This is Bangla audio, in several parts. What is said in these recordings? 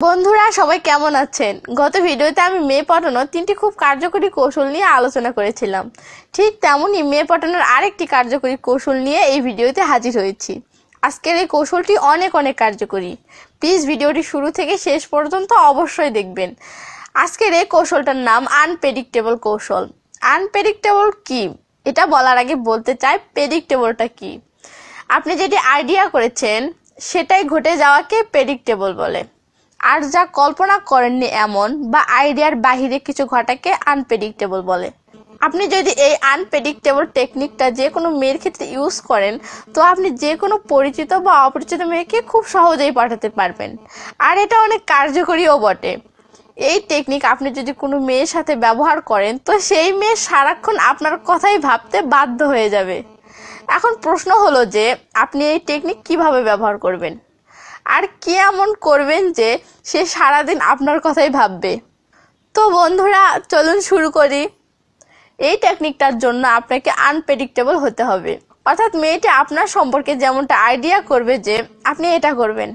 বন্ধুরা সবাই কেমন আছেন? গত ভিডিওতে আমি মেয়ে পটানোর 3টি খুব কার্যকরী কৌশল নিয়ে আলোচনা করেছিলাম। ঠিক তেমনই মেয়ে পটানোর আরেকটি কার্যকরী কৌশল নিয়ে এই ভিডিওতে হাজির হয়েছি। আজকের এই কৌশলটি অনেক কার্যকরী। প্লিজ ভিডিওটি শুরু থেকে শেষ পর্যন্ত অবশ্যই দেখবেন। আজকের এই কৌশলটার নাম আনপ্রেডিক্টেবল কৌশল। আনপ্রেডিক্টেবল কি এটা বলার আগে বলতে চাই প্রেডিক্টেবলটা কি। আপনি যেটি আইডিয়া করেছেন সেটাই ঘটে যাওয়াকে প্রেডিক্টেবল বলে। আর যা কল্পনা করেননি এমন বা আইডিয়ার বাহিরে কিছু ঘটাকে আনপ্রেডিক্টেবল বলে। আপনি যদি এই আনপ্রেডিক্টেবল টেকনিকটা যে কোনো মেয়ের ক্ষেত্রে ইউজ করেন তো আপনি যে কোনো পরিচিত বা অপরিচিত মেয়েকে খুব সহজেই পাঠাতে পারবেন। আর এটা অনেক কার্যকরীও বটে। এই টেকনিক আপনি যদি কোনো মেয়ের সাথে ব্যবহার করেন তো সেই মেয়ে সারাক্ষণ আপনার কথাই ভাবতে বাধ্য হয়ে যাবে। এখন প্রশ্ন হলো যে আপনি এই টেকনিক কিভাবে ব্যবহার করবেন আর কি এমন করবেন যে সে সারাদিন আপনার কথাই ভাববে। তো বন্ধুরা চলুন শুরু করি। এই টেকনিকটার জন্য আপনাকে আনপ্রেডিক্টেবল হতে হবে, অর্থাৎ মেয়েটি আপনার সম্পর্কে যেমনটা আইডিয়া করবে যে আপনি এটা করবেন,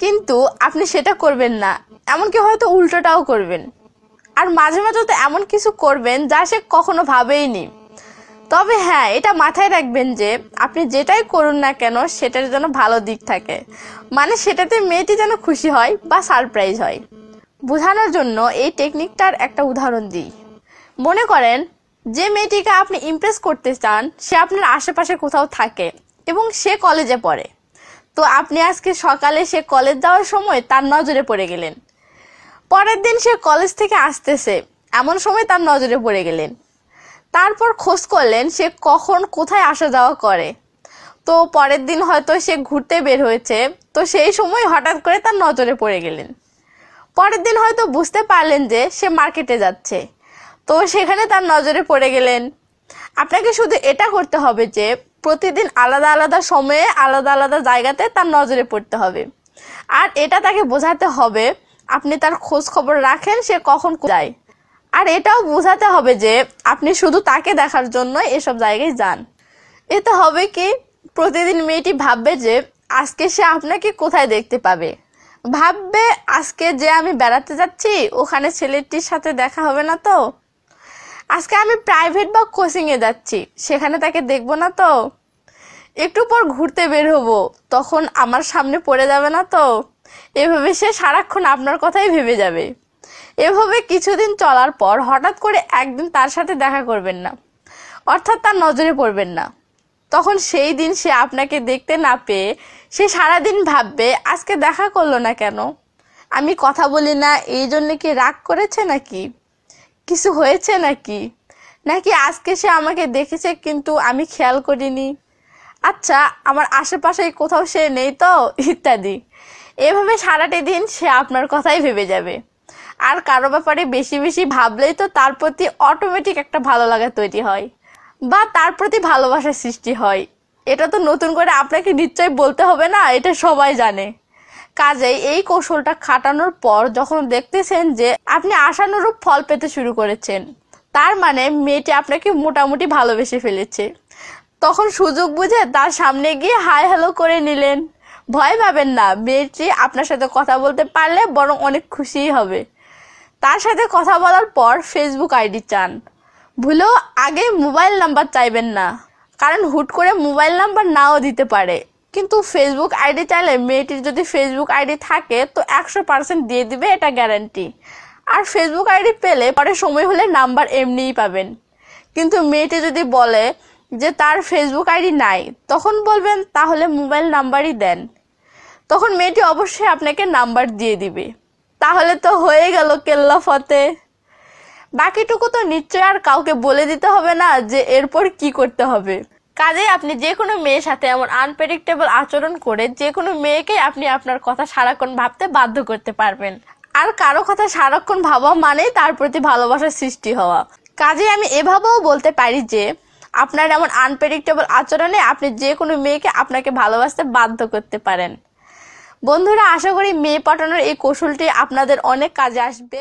কিন্তু আপনি সেটা করবেন না, এমনকি হয়তো উল্টোটাও করবেন। আর মাঝে মাঝে তো এমন কিছু করবেন যা সে কখনো ভাবেইনি। তবে হ্যাঁ, এটা মাথায় রাখবেন যে আপনি যেটাই করুন না কেন সেটার যেন ভালো দিক থাকে, মানে সেটাতে মেয়েটি যেন খুশি হয় বা সারপ্রাইজ হয়। বোঝানোর জন্য এই টেকনিকটার একটা উদাহরণ দিই। মনে করেন যে মেয়েটিকে আপনি ইমপ্রেস করতে চান সে আপনার আশেপাশে কোথাও থাকে এবং সে কলেজে পড়ে। তো আপনি আজকে সকালে সে কলেজ যাওয়ার সময় তার নজরে পড়ে গেলেন। পরের দিন সে কলেজ থেকে আসতেছে এমন সময় তার নজরে পড়ে গেলেন। তারপর খোঁজ করলেন সে কখন কোথায় আসা যাওয়া করে। তো পরের দিন হয়তো সে ঘুরতে বের হয়েছে, তো সেই সময় হঠাৎ করে তার নজরে পড়ে গেলেন। পরের দিন হয়তো বুঝতে পারলেন যে সে মার্কেটে যাচ্ছে, তো সেখানে তার নজরে পড়ে গেলেন। আপনাকে শুধু এটা করতে হবে যে প্রতিদিন আলাদা আলাদা সময়ে আলাদা আলাদা জায়গাতে তার নজরে পড়তে হবে। আর এটা তাকে বোঝাতে হবে আপনি তার খোঁজ খবর রাখেন সে কখন যায়। আর এটাও বোঝাতে হবে যে আপনি শুধু তাকে দেখার জন্য এসব জায়গায় যান। এতে হবে কি, প্রতিদিন মেয়েটি ভাববে যে আজকে সে আপনাকে কোথায় দেখতে পাবে। ভাববে আজকে যে আমি বেড়াতে যাচ্ছি ওখানে ছেলেটির সাথে দেখা হবে না তো, আজকে আমি প্রাইভেট বা কোচিংয়ে যাচ্ছি সেখানে তাকে দেখবো না তো, একটু পর ঘুরতে বের হবো তখন আমার সামনে পড়ে যাবে না তো। এভাবে সে সারাক্ষণ আপনার কথাই ভেবে যাবে। এভাবে কিছুদিন চলার পর হঠাৎ করে একদিন তার সাথে দেখা করবেন না, অর্থাৎ তার নজরে পড়বেন না। তখন সেই দিন সে আপনাকে দেখতে না পেয়ে সে সারাদিন ভাববে আজকে দেখা করলো না কেন, আমি কথা বলি না এই জন্য কি রাগ করেছে নাকি, কিছু হয়েছে নাকি, নাকি আজকে সে আমাকে দেখেছে কিন্তু আমি খেয়াল করিনি, আচ্ছা আমার আশেপাশে কোথাও সে নেই তো, ইত্যাদি। এভাবে সারাটি দিন সে আপনার কথাই ভেবে যাবে। আর কারো ব্যাপারে বেশি বেশি ভাবলেই তো তার প্রতি অটোমেটিক একটা ভালো লাগা তৈরি হয় বা তার প্রতি ভালোবাসার সৃষ্টি হয়। এটা তো নতুন করে আপনাকে নিশ্চয়ই বলতে হবে না, এটা সবাই জানে। কাজেই এই কৌশলটা খাটানোর পর যখন দেখতেছেন যে আপনি আশানুরূপ ফল পেতে শুরু করেছেন, তার মানে মেয়েটি আপনাকে মোটামুটি ভালোবেসে ফেলেছে, তখন সুযোগ বুঝে তার সামনে গিয়ে হাই হ্যালো করে নিলেন। ভয় পাবেন না, মেয়েটি আপনার সাথে কথা বলতে পারলে বরং অনেক খুশিই হবে। তার সাথে কথা বলার পর ফেসবুক আইডি চান, ভুলেও আগে মোবাইল নাম্বার চাইবেন না, কারণ হুট করে মোবাইল নাম্বার নাও দিতে পারে। কিন্তু ফেসবুক আইডি চাইলে মেয়েটির যদি ফেসবুক আইডি থাকে তো 100% দিয়ে দিবে, এটা গ্যারান্টি। আর ফেসবুক আইডি পেলে পরে সময় হলে নাম্বার এমনিই পাবেন। কিন্তু মেয়েটি যদি বলে যে তার ফেসবুক আইডি নাই, তখন বলবেন তাহলে মোবাইল নাম্বারই দেন। তখন মেয়েটি অবশ্যই আপনাকে নাম্বার দিয়ে দিবে। তাহলে তো হয়ে গেল কেল্লা ফতে। বাকিটুকু তো নিশ্চয় আর কাউকে বলে দিতে হবে না যে এরপর কি করতে হবে। কাজে আপনি যে কোনো মেয়ের সাথে এমন আনপ্রেডিক্টেবল আচরণ করে যে কোনো মেয়েকে আপনি আপনার কথা সারাক্ষণ ভাবতে বাধ্য করতে পারবেন। আর কারো কথা সারাক্ষণ ভাবা মানেই তার প্রতি ভালোবাসার সৃষ্টি হওয়া। কাজে আমি এভাবেও বলতে পারি যে আপনার এমন আনপ্রেডিক্টেবল আচরণে আপনি যে কোনো মেয়েকে আপনাকে ভালোবাসতে বাধ্য করতে পারেন। বন্ধুরা আশা করি মেয়ে পটানোর এই কৌশলটি আপনাদের অনেক কাজে আসবে।